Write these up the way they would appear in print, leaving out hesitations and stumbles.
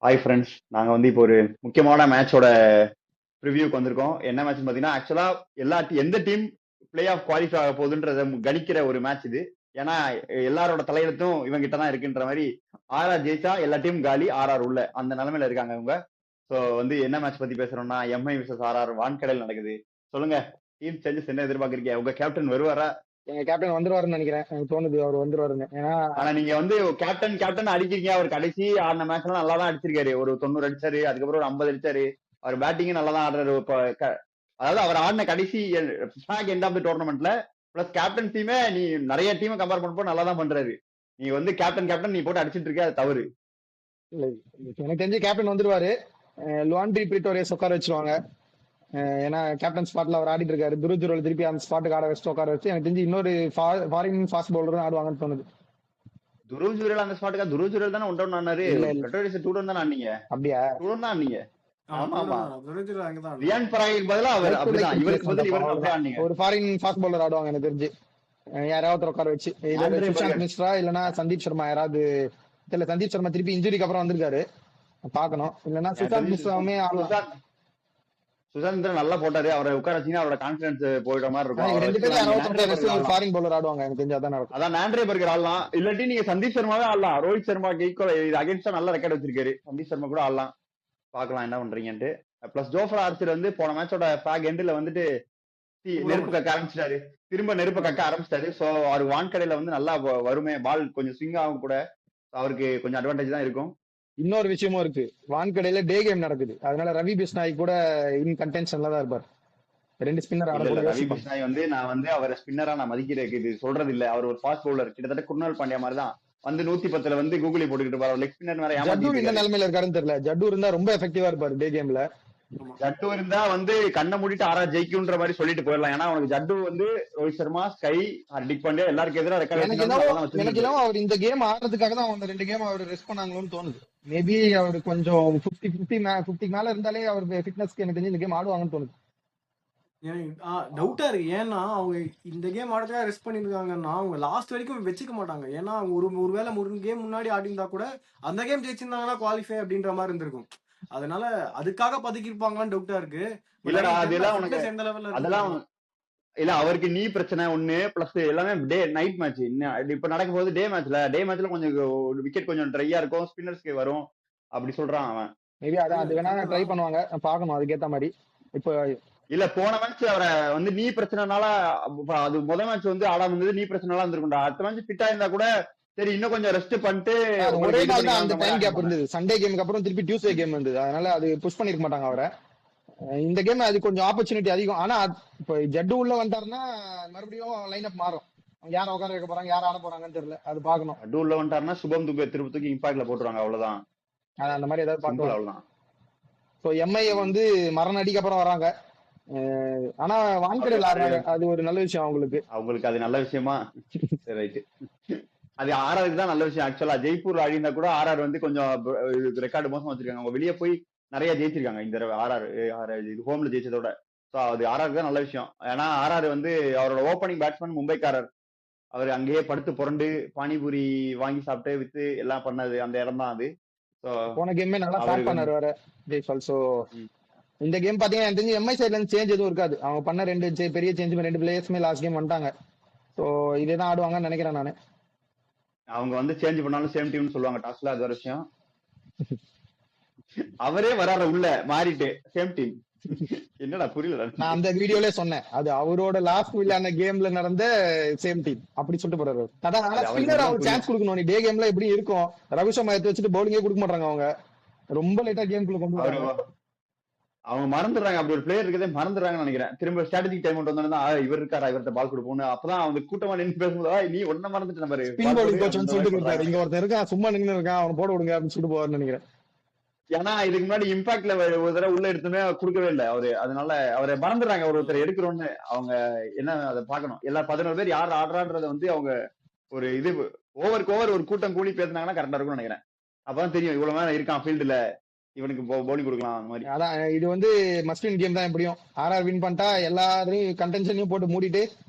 Hi friends, நாங்க வந்து இப்போ ஒரு முக்கியமான மேட்சோட ரிவ்யூக்கு வந்திருக்கோம். என்ன மேட்ச் பாத்தீங்கன்னா, ஆக்சுவலா எந்த டீம் பிளே ஆஃப் குவாலிஃபை ஆக போகுதுன்றத கணிக்கிற ஒரு மேட்ச் இது. ஏன்னா எல்லாரோட தலையெழுத்தும் இவங்க கிட்ட தான் இருக்குன்ற மாதிரி ஆர்ஆர் ஜெயிச்சா எல்லா டீம் காலி, ஆர்ஆர் உள்ள அந்த நிலைமையில இருக்காங்க இவங்க. ஸோ வந்து என்ன மேட்ச் பத்தி பேசுறோம்னா, எம்ஐ விசஸ் ஆர்ஆர் வான்கடையில் நடக்குது. சொல்லுங்க, டீம் சேஞ்சஸ் என்ன எதிர்பார்க்கறீங்க? உங்க கேப்டன் வருவாரா? எங்க கேப்டன் வந்துருவாருன்னு நினைக்கிறேன். எனக்கு தோணுது அவர் வந்துருவாருன்னு. ஏன்னா ஆனா நீங்க வந்து கேப்டன் கேப்டன் அடிக்கிறீங்க. அவர் கடைசி ஆடின மேட்ச் எல்லாம் நல்லா தான் அடிச்சிருக்காரு. ஒரு 90 அடிச்சாரு, அதுக்கப்புறம் ஒரு 50 அடிச்சாரு. அவர் பேட்டிங்கும் நல்லா தான் ஆடுறாரு. அதாவது அவர் ஆடின கடைசி எண்ட் ஆஃப் த டோர்னமெண்ட்ல பிளஸ் கேப்டன்சியுமே நீ நிறைய டீமை கம்பேர் பண்ணப்போ நல்லா தான் பண்றாரு. நீ வந்து கேப்டன் நீ போட்டு அடிச்சிட்டு இருக்க, அது தவறு. இல்ல, எனக்கு தெரிஞ்சு கேப்டன் வந்துருவாரு. லுவாண்ட்ரி பிரிட்டோரியஸ் உட்கார வச்சிருவாங்க. ஏன்னா கேப்டன் ஸ்பாட்ல அவர் ஆடிட்டு இருக்காரு. துருதுருவல் திருப்பி அந்த ஸ்பாட்டுக்கு ஆட வச்சு உட்கார வச்சு எனக்கு தெரிஞ்சு இன்னொரு ஃபாரின் ஃபாஸ்ட் பவுலரும் ஆடுவாங்கன்னு தோணுது. துருவ் ஜுரேல் அந்த ஸ்பாட்டுக்கா? துருவ் ஜுரேல் தானே ஒன் டவுன் ஆனாரு. இல்ல இல்ல, பெட்ரோலிஸ் 2 டவுன் தானே ஆனீங்க. அப்படியா? 2 டவுன் தான் ஆனீங்க. ஆமா ஆமா. அங்கதான் ரியான் பராகுக்கு பதிலா அவர் அப்படிதான், இவருக்கு பதில் இவருக்கு அப்படியே அவ்வளவுதான். ஆனீங்க. ஒரு ஃபாரின் ஃபாஸ்ட் பவுலர் ஆடுவாங்க எனக்கு தெரிஞ்சு. யாராவது உட்கார வச்சு ஆண்ட்ரே சுஷாந்த் பர்கர். மிஸ்ரா இல்லைன்னா சந்தீப் சர்மா யாராவது. இல்ல, சந்தீப் சர்மா திருப்பி இன்ஜுரிக்கு அப்புறம் வந்திருக்காரு, பாக்கணும். இல்லைன்னா சுஷாந்த் மிஸ்ராவுமே ஆடலாம். சுசாந்த் நல்லா போட்டாரு. அவரை உட்கார வச்சீங்கன்னா அவரோட கான்பிடன்ஸ் போயிடுற மாதிரி இருக்கும். ரெண்டு அவரை பேரும் வச்சுக்கலாம். நீங்க யாராவது ஆண்ட்ரே பர்கர் ஒரு ஆடலாம். ஃபாரின் பவுலர் ஆடுவாங்க எனக்கு தெரிஞ்சு. அதான் நடக்கும். அதான் ஆண்ட்ரே பர்கர் ஆடலாம். இல்லாட்டி நீங்க சந்தீப் சர்மாவே ஆடலாம். ரோஹித் சர்மா ஈக்குவல் இது அகைன்ஸ்டா நல்ல ரெக்கார்ட் வச்சிருக்காரு. சந்தீப் சர்மா கூட ஆடலாம். பார்க்கலாம் என்ன பண்றீங்கன்ட்டு. பிளஸ் ஜோஃப்ரா ஆர்ச்சர் வந்து போன மேட்சோட பேக் எண்ட்ல வந்துட்டு நெருப்பு கக்க ஆரம்பிச்சிட்டாரு. திரும்ப நெருப்பு கக்க ஆரம்பிச்சிட்டாரு. சோ அவருக்கு வான்கடையில வந்து நல்லா வருமே, பால் கொஞ்சம் ஸ்விங் ஆகும் கூட. அவருக்கு கொஞ்சம் அட்வான்டேஜ் தான் இருக்கும். இன்னொரு விஷயமும் இருக்கு, வான்கடையில டே கேம் நடக்குது. அதனால ரவி பிஸ்னாய் கூட இன் கண்டென்ஷன்ல தான் இருப்பார். 2 ஸ்பின்னர் இல்ல இல்ல, ரவி ஆடக்கூடிய. பிஷ்னாய் வந்து நான் வந்து அவரை ஸ்பின்னரா நான் மதிக்கிறேன். இது சொல்றது இல்ல. அவர் ஒரு ஃபாஸ்ட் பவுலர், கிட்டத்தட்ட குர்னால் பாண்டியா மாதிரி தான். வந்து 110 வந்து கூகுளி போட்டுக்கிட்டு பாரு. லெக் ஸ்பின்னர் வேற ஜட்டூர் ஏமாத்திட்டு என்ன இருக்காரு. நிலைமையில இருக்காருன்னு தெரியல. ஜட்டூர் இருந்தா ரொம்ப எஃபெக்டிவா இருப்பாரு டே கேம்ல. ஜட்டு இருந்தா வந்து கண்ணை மூடிட்டு ஆறா ஜெயிக்கும்ன்ற மாதிரி சொல்லிட்டு போயிடலாம். ஏன்னா அவனுக்கு ஜட்டு வந்து ரோஹித் சர்மா, ஸ்கை, ஹர்திக் பாண்டியா எல்லாருக்கும் எதிராக எனக்கு ரெக்கார்ட் என்னவோ அவர் இந்த கேம் ஆடுறதுக்காக தான் அந்த 2 கேம் அவர் ரெஸ்ட் பண்ணாங்களோன்னு தோணுது. மேபி அவர் கொஞ்சம் 50 மேல இருந்தாலே அவர் ஃபிட்னஸ்க்கு எனக்கு தெரிஞ்சு இந்த கேம் ஆடுவாங்கன்னு தோணுது. டவுட்டா இருக்கு. ஏன்னா அவங்க இந்த கேம் ஆடுறதுக்காக ரெஸ்ட் பண்ணிருக்காங்கன்னா அவங்க லாஸ்ட் வரைக்கும் வச்சுக்க மாட்டாங்க. ஏன்னா அவங்க ஒருவேளை 3 கேம் முன்னாடி ஆடிருந்தா கூட அந்த கேம் ஜெயிச்சிருந்தாங்கன்னா குவாலிஃபை அப்படின்ற மாதிரி இருந்திருக்கும். அதனால அதுக்காக பதுக்கிருப்பாங்களான்னு டவுட்டா இருக்கு. இல்லடா, அதெல்லாம் உனக்கு எந்த லெவல்ல அதெல்லாம் இருக்கு இல்ல. அவருக்கு நீ பிரச்சனை ஒண்ணு, பிளஸ் எல்லாமே டே நைட் மேட்ச். இப்ப நடக்கும் போது டே மேட்ச்ல கொஞ்சம் விக்கெட் கொஞ்சம் ட்ரையா இருக்கும், ஸ்பின்னர்ஸ்க்கு வரும் அப்படி சொல்றான் அவன். மேபி அதான் அது வேணா ட்ரை பண்ணுவாங்க, பார்க்கணும் அதுக்கேத்த மாதிரி. இப்போ இல்ல போன மேட்ச் அவரை வந்து நீ பிரச்சனைனால அது முதல் மேட்ச் வந்து ஆடாம இருந்தது, நீ பிரச்சனைலாம் இருந்திருக்கும்டா. அடுத்த மேட்ச் ஃபிட் ஆயிருந்தா கூட சரி இன்னும் கொஞ்சம் ரெஸ்ட் பண்ணிட்டு ஒரே நாள் தான் அந்த டைம் கேப் இருந்தது. சண்டே கேமுக்கு அப்புறம் திருப்பி டியூஸ்டே கேம் இருந்தது. அதனால அது புஷ் பண்ணிருக்க மாட்டாங்க அவரை. இந்த கேம் அது கொஞ்சம் ஆப்பர்ச்சுனிட்டி அதிகம். ஆனா இப்போ ஜட்டு உள்ள வந்துட்டாருன்னா மறுபடியும் லைன் அப் மாறும். யார உட்கார வைக்க போறாங்க, யார் ஆட போறாங்கன்னு தெரியல, அது பாக்கணும். ஜட்டு உள்ள வந்துட்டாருன்னா சுபம் துபே திருப்பத்துக்கு இம்பாக்ட்ல போட்டுருவாங்க, அவ்வளவுதான். அந்த மாதிரி ஏதாவது சிம்பிள், பாக்கலாம். அவ்வளவுதான். ஸோ எம்ஐ வந்து மரண அடிக்கு அப்புறம் வராங்க. ஆனா வான்கடையில் ஆடுறாங்க, அது ஒரு நல்ல விஷயம் அவங்களுக்கு. அது நல்ல விஷயமா? சரி, ரைட்டு. அது ஆர்ஆருக்கு தான் நல்ல விஷயம். ஆக்சுவலா ஜெய்ப்பூர் அழிந்தா கூட ஆர்ஆர் வந்து கொஞ்சம் ரெக்கார்டு மோசமா வச்சிருக்காங்க. அவங்க வெளியே போய் நிறைய ஜெயிச்சிருக்காங்க இந்த தடவை. இது ஹோம்ல ஜெயிச்சதோட. ஸோ அது ஆர்ஆருக்கு தான் நல்ல விஷயம். ஏன்னா ஆர்ஆர் வந்து அவரோட ஓப்பனிங் பேட்ஸ்மேன் மும்பைக்காரர். அவர் அங்கேயே படுத்து புரண்டு பானிபூரி வாங்கி சாப்பிட்டு வித்து எல்லாம் பண்ணது அந்த இடம் தான் அது. போன கேமே நல்லா ஸ்டார்ட் பண்ணாரு வேற ஜெய்ஸ்வால். ஸோ இந்த கேம் பாத்தீங்கன்னா எனக்கு தெரிஞ்சு எம்ஐ சைட்ல இருந்து சேஞ்ச் எதுவும் இருக்காது. அவங்க பண்ண பெரிய சேஞ்ச் 2 பிளேயர்ஸுமே லாஸ்ட் கேம் வந்துட்டாங்க. ஸோ இதே தான் ஆடுவாங்கன்னு நினைக்கிறேன் நானு. அவங்க வந்து சேஞ்ச் பண்ணாலும் சேம் டீம்னு சொல்லுவாங்க டாஸ்ல, அது ஒரு விஷயம். அவரே வராற உள்ள மாறிட்டு சேம் டீம். என்னடா புரியல. நான் அந்த வீடியோல சொன்னேன், அது அவரோட லாஸ்ட் விளையாடின கேம்ல நடந்த சேம் டீம் அப்படி சொல்லிட்டு போறாரு. அதான் ஸ்பின்னர் அவருக்கு சான்ஸ் கொடுக்கணும். நீ டே கேம்ல எப்படி இருக்கும், ரவிசர்மா எடுத்து வச்சுட்டு பவுலிங்கே கொடுக்க மாட்டாங்க அவங்க. ரொம்ப லேட்டா கேம்குள்ள கொண்டு வராங்க. அவங்க மறந்துடுறாங்க. அப்படி ஒரு பிளேயர் இருக்கதே மறந்துடுறாங்கன்னு நினைக்கிறேன். திரும்ப ஸ்ட்ராட்டஜிக் டைம் வந்தோம்னா இவர் இருக்காரா, இவர்கிட்ட பால் கொடுப்போம்னு. அப்பதான் அவங்க கூட்டமா நின்று பேசும்போது நீ ஒன்ன மறந்துட்டு நம்ம ஸ்பின் பவுலிங் கோச் சொல்லிட்டு இருக்காரு, இங்க ஒருத்தர் இருக்கான் சும்மா நின்று இருக்கான், அவனை போட விடுங்க அப்படின்னு சொல்லிட்டு போவாருன்னு நினைக்கிறேன். ஏன்னா இதுக்கு முன்னாடி இம்பாக்ட்ல ஒரு தடவை உள்ள எடுத்துமே கொடுக்கவே இல்லை அவரு. அதனால அவரை மறந்துடுறாங்க ஒருத்தர் எடுக்கிறோன்னு. அவங்க என்ன அதை பார்க்கணும். எல்லா 11 பேர் யார் ஆடுறான்றத வந்து அவங்க ஒரு இது ஓவருக்கு ஓவர் ஒரு கூட்டம் கூடி பேசினாங்கன்னா கரெக்டா இருக்கும்னு நினைக்கிறேன். அப்பதான் தெரியும் இவ்வளவு நேரம் இருக்கான் ஃபீல்டுல, இவனுக்கு பவுலிங் கொடுக்கலாம் அந்த மாதிரி. அதான் இது வந்து மஸ்ட் வின் கேம் தான். எப்படியும் ஆர்ஆர் வின் பண்ணிட்டா எல்லாரையும் கண்டென்ஷனையும் போட்டு மூடிட்டு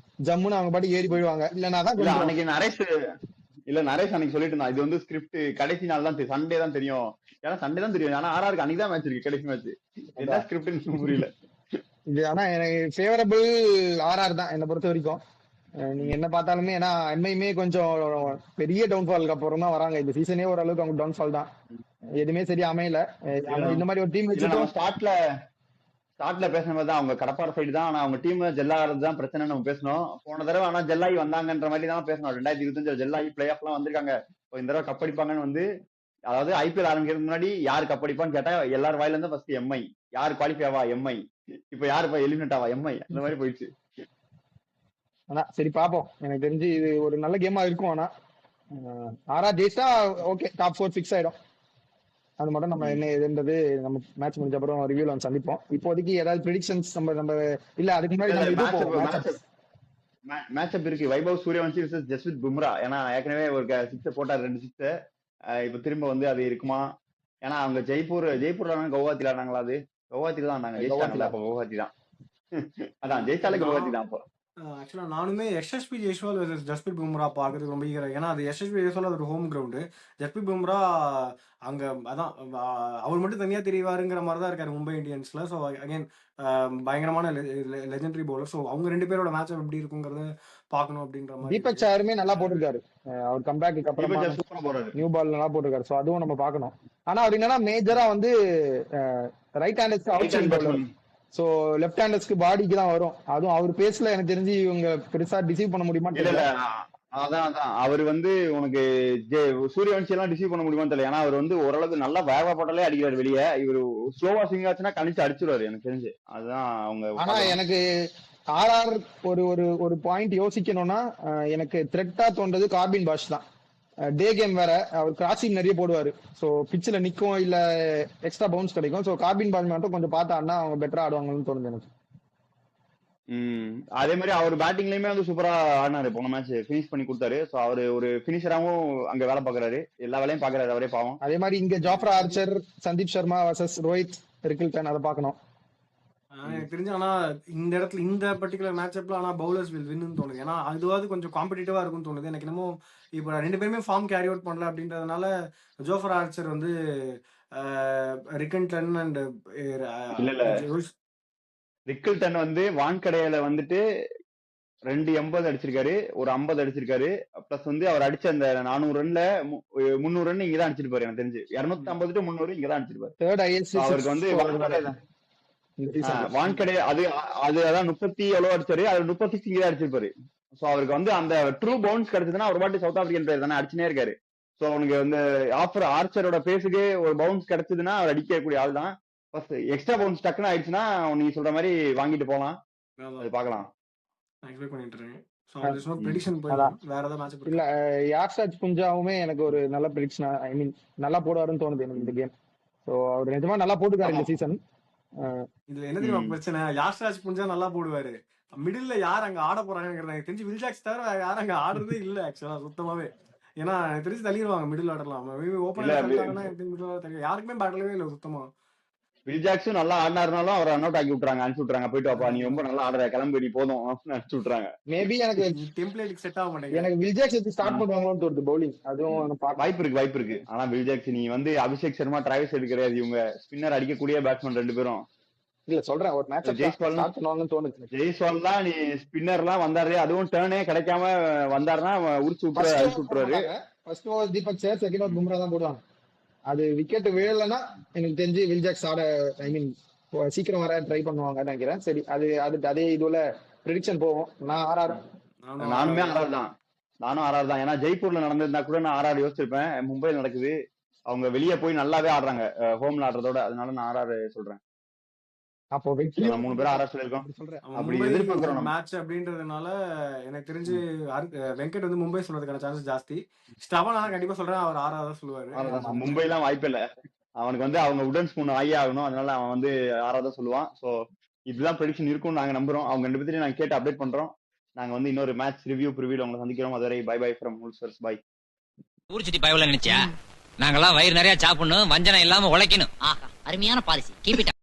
ஜம்முன்னு அவங்க பாட்டு ஏறி போயிடுவாங்க. இல்லன்னா தான் அன்னைக்கு நரேஷ் இல்ல நரேஷ் அன்னைக்கு சொல்லிட்டு இருந்தான் இது வந்து ஸ்கிரிப்ட் கடைசி நாள் தான் சண்டே தான் தெரியும். ஏன்னா சண்டே தான் தெரியும். ஆனா ஆர்ஆருக்கு அன்னைக்கு தான் மேட்ச் இருக்கு கடைசி மேட்ச். என்ன ஸ்கிரிப்ட்னு புரியல. இது ஆனா எனக்கு ஃபேவரபிள் ஆர்ஆர் தான் என்ன பொறுத்த வரைக்கும். நீங்க என்ன பார்த்தாலுமே ஏன்னா எம்ஐயுமே கொஞ்சம் பெரிய டவுன்ஃபாலுக்கு அப்புறம் தான் வராங்க. இந்த சீசனே ஓரளவுக்கு அவங்க டவுன்ஃபால் தான். எதுவுமே சரியா அமையல. இந்த மாதிரி ஒரு டீம் வச்சுட்டு ஸ்டார்ட்ல பேசின மாதிரி தான் அவங்க கடப்பார சைடு தான். ஆனா அவங்க டீம் ஜெல்லாகிறது தான் பிரச்சனை நம்ம பேசணும். போன தடவை ஆனா ஜெல்லாகி வந்தாங்கன்ற மாதிரி தான் பேசணும். 2025 ஜெல்லாகி பிளே ஆஃப் எல்லாம் வந்திருக்காங்க. இந்த தடவை கப்படிப்பாங்கன்னு வந்து அதாவது ஐபிஎல் ஆரம்பிக்கிறதுக்கு முன்னாடி யார் கப்படிப்பான்னு கேட்டா எல்லாரும் வாயில இருந்து ஃபர்ஸ்ட் எம்ஐ, யார் குவாலிஃபை ஆவா எம்ஐ, இப்ப யாரு எலிமினேட் ஆவா எம்ஐ, அந்த மாதிரி போயிடுச்சு. ஆனா சரி பாப்போம். எனக்கு தெரிஞ்சு இது ஒரு நல்ல கேமா இருக்கும். ஆனா ஆர்ஆர் ஜெயிச்சா ஓகே டாப் 4 ஃபிக்ஸ் ஆயிடும். அது மட்டும் நம்ம என்ன எதுன்றது நம்ம மேட்ச் முடிஞ்ச அப்புறம் ரிவ்யூல வந்து சந்திப்போம். இப்போதைக்கு ஏதாவது ப்ரெடிக்ஷன்ஸ் நம்ம இல்ல அதுக்கு முன்னாடி நம்ம இது போவோம். மேட்ச் இருக்கு வைபவ் சூரியவன்சி வெர்சஸ் ஜஸ்பிரித் பும்ரா. ஏன்னா ஏற்கனவே ஒரு 6 போட்டார் 2 6. இப்ப திரும்ப வந்து அது இருக்குமா? ஏன்னா அவங்க ஜெய்ப்பூர்ல கவுஹாத்தில ஆனாங்களா? அது கவுஹாத்தில தான் ஆனாங்க. ஜெயிச்சாங்கல்ல அப்ப கவுஹாத்தி தான். அதான் ஜெயிச்சாலே கவுஹாத்தி தான். அப்போ ஆக்சுவலா நானுமே எஸ்எஸ்பி ஜெய்ஸ்வால் வெர்சஸ் ஜஸ்பிரித் பும்ரா பார்க்கறதுக்கு ரொம்ப ஈகரா. ஏன்னா அது எஸ்எஸ்பி ஜெய்ஸ்வால் அது ஒரு ஹோம் கிரவுண்டு. ஜஸ்பிரித் பும்ரா அங்க அதான் அவர் மட்டும் தனியா தெரிவாருங்கிற மாதிரி தான் இருக்காரு மும்பை இந்தியன்ஸ்ல. ஸோ அகைன் பயங்கரமான லெஜெண்டரி பவுலர். ஸோ அவங்க 2 பேரோட மேட்ச் எப்படி இருக்குங்கிறத பார்க்கணும் அப்படின்ற மாதிரி. தீபக் சாருமே நல்லா போட்டிருக்காரு. அவர் கம்பேக்கு அப்புறம் நியூ பால் நல்லா போட்டிருக்காரு. ஸோ அதுவும் நம்ம பார்க்கணும். ஆனா அவர் என்னன்னா மேஜரா வந்து right handers outside bowler. So left ஹேண்டர்ஸ்க்கு பாடிக்கு தான் வரும். அதுவும் அவர் பேஸ்ல எனக்கு தெரிஞ்சு இவங்க பெருசா டிசீவ் பண்ண முடியுமா தெரியல. அதான் அவர் வந்து உனக்கு சூரியவன்சி எல்லாம் டிசீவ் பண்ண முடியுமான்னு தெரியல. ஏன்னா அவர் வந்து ஓரளவுக்கு நல்லா வேக போட்டாலே அடிக்கிறாரு வெளியே. இவர் ஸ்லோவா ஸ்விங் ஆச்சுன்னா கணிச்சு அடிச்சிருவாரு எனக்கு தெரிஞ்சு. அதுதான் அவங்க. ஆனா எனக்கு ஆர்ஆர் ஒரு ஒரு ஒரு பாயிண்ட் யோசிக்கணும்னா எனக்கு த்ரெட்டா தோன்றது கார்பின் பாஷ் தான். டே கேம் வேற, அவர் கிராசிங் நிறைய போடுவாரு. சோ பிச்சில் நிக்கும் இல்ல எக்ஸ்ட்ரா பவுன்ஸ் கிடைக்கும். சோ கார்பின் பால் மட்டும் கொஞ்சம் பார்த்தாருன்னா அவங்க பெட்டரா ஆடுவாங்கன்னு தோணுது எனக்கு. அதே மாதிரி அவர் பேட்டிங்லயுமே வந்து சூப்பரா ஆடினாரு. போன மேட்ச் பினிஷ் பண்ணி கொடுத்தாரு. சோ அவரு ஒரு பினிஷராவும் அங்க வேலை பாக்குறாரு. எல்லா வேலையும் பாக்குறாரு அவரே பாவம். அதே மாதிரி இங்க Jofra Archer, Sandeep Sharma versus Rohit Rickelton அதை பார்க்கணும். எனக்கு தெரிஞ்சு ஆனா இந்த இடத்துல இந்த பர்டிகுலர் மேட்ச்அப்ல ஆனா பவுலர்ஸ் வில் வின்னு தோணுது. ஏன்னா அதுவாது கொஞ்சம் காம்படிட்டிவா இருக்கும்னு தோணுது எனக்கு. என்னமோ இப்போ 2 பேருமே ஃபார்ம் கேரி அவுட் பண்ணல அப்படின்றதுனால ஜோஃபர் ஆர்ச்சர் வந்து ரிக்கில்டன் அண்ட் ரிக்கில்டன் வந்து வான்கடையில வந்துட்டு 280 அடிச்சிருக்காரு, ஒரு 50 அடிச்சிருக்காரு. பிளஸ் வந்து அவர் அடிச்ச அந்த 400 ரன்ல 300 ரன் இங்கதான் அடிச்சிருப்பாரு. எனக்கு தெரிஞ்சு 250 to 300 இங்கதான் அடிச்சிருப்பாரு. அவருக்கு வந்து வான்கடை அது அதான் 30 எவ்வளவு அடிச்சாரு, அது 36 இங்கதான் அடிச்சிருப்பாரு. சோ அவருக்கு வந்து அந்த ட்ரூ பவுன்ஸ் கிடைச்சதுன்னா ஒரு வாட்டி சவுத் ஆப்பிரிக்கன் பிளேயர் தானே அடிச்சுனே இருக்காரு. சோ அவனுக்கு வந்து ஆர்ச்சரோட பேஸுக்கு ஒரு பவுன்ஸ் கிடைச்சதுன்னா அவர் அடிக்கக்கூடிய ஆள் தான். ஃபர்ஸ்ட் எக்ஸ்ட்ரா பவுன்ஸ் டக்குன்னு ஆயிடுச்சுன்னா நீங்க சொல்ற மாதிரி வாங்கிட்டு போலாம். அது பாக்கலாம். இல்ல யார்ஷாஜ் புஞ்சாவுமே எனக்கு ஒரு நல்ல ப்ரெடிக்ஷன், ஐ மீன் நல்லா போடுவாருன்னு தோணுது எனக்கு இந்த கேம். சோ அவர் நிஜமா நல்லா போட்டுக்காரு இந்த சீசன். இதுல என்ன தெரியுமா பிரச்சனை? யாஷ்ராஜ் புஞ்சா நல்லா போடுவாரு. மிடில்ல யார் அங்க ஆட போறாங்க எனக்கு தெரிஞ்சு வில்ஜாக்ஸ் தவிர யாரும் அங்க ஆடுறதே இல்ல ஆக்சுவலா சுத்தமாவே. ஏன்னா எனக்கு தெரிஞ்சு தள்ளிடுவாங்க மிடில் ஆடலாம். யாருக்குமே பேட்டலவே இல்ல சுத்தமா. வில்ஜாக்ஸும் நல்லா ஆடினாருனாலும் அவர் ரன் அவுட் ஆக்கி விட்டுறாங்க, அனுப்பிச்சு விட்டுறாங்க. போயிட்டு வாப்பா நீ ரொம்ப நல்லா ஆடுற, கிளம்பி நீ போதும் அனுப்பிச்சு விட்டுறாங்க. மேபி எனக்கு டெம்ப்ளேட் செட் ஆக மாட்டேங்குது. எனக்கு வில்ஜாக்ஸ் எடுத்து ஸ்டார்ட் பண்ணுவாங்கன்னு தோணுது பவுலிங். அதுவும் வாய்ப்பு இருக்கு. ஆனா வில்ஜாக்ஸ் நீ வந்து அபிஷேக் சர்மா, டிராவிஸ் ஹெட் கிடையாது. இவங்க ஸ்பின்னர் அடிக்கக்கூடிய பேட்ஸ்மேன் 2 பேரும். இல்ல சொல்றேன் ஒரு மேட்ச் ஸ்டார்ட் தோணுது. ஜெய்ஸ்வால் தான் நீ ஸ்பின்னர் எல்லாம் வந்தாரு, அதுவும் டர்னே கிடைக்காம வந்தாருன்னா உரிச்சு விட்டுருவாரு. ஃபர்ஸ்ட் ஓவர் தீபக் சேர், செகண்ட் ஓவர் பும்ரா தான் போடுவாங்க. அது விக்கெட் விழலன்னா எனக்கு தெரிஞ்சு வில்ஜாக்ஸ் ஆட ஐ மீன் சீக்கிரம் வர ட்ரை பண்ணுவாங்க நினைக்கிறேன். சரி அது அதே இதுல ப்ரெடிக்ஷன் போவோம். நானுமே ஆர்ஆர் தான். ஏன்னா ஜெய்ப்பூர்ல நடந்திருந்தா கூட நான் ஆர்ஆர் யோசிச்சிருப்பேன். மும்பைல நடக்குது, அவங்க வெளியே போய் நல்லாவே ஆடுறாங்க ஹோம்ல ஆடுறதோட. அதனால நான் ஆர்ஆர் சொல்றேன். அப்போ 3 பேரும் ஆர்ஆர் சொல்லிருக்கோம். அப்படி எதிர்பார்க்கிறோம் மேட்ச் அப்படின்றதுனால எனக்கு தெரிஞ்சு வெங்கட் வந்து மும்பை சொல்றதுக்கான சான்சஸ் ஜாஸ்தி. ஸ்டவன் ஆனா கண்டிப்பா சொல்றேன் அவர் ஆர்ஆர் தான் சொல்லுவாரு. மும்பைலாம் வாய்ப்பு இல்ல. அவனுக்கு வந்து அவங்க உடன் ஸ்பூன் ஆகி ஆகணும். அதனால அவன் வந்து ஆர்ஆர் தான் சொல்லுவான். சோ இதுதான் ப்ரெடிக்ஷன் இருக்கும்னு நாங்க நம்புறோம். அவங்க 2 பேரையும் நாங்க கேட்டு அப்டேட் பண்றோம். நாங்க வந்து இன்னொரு மேட்ச் ரிவ்யூ ப்ரிவியூல உங்களை சந்திக்கிறோம். அதுவரை பை பை ஃப்ரம் உல்சர்ஸ். பை. ஊர் சுத்தி பயவுல நினைச்சியா? நாங்கெல்லாம் வயிறு நிறைய சாப்பிடணும், வஞ்சனம் இல்லாம உழைக்கணும். அருமையான பாலிசி. Keep it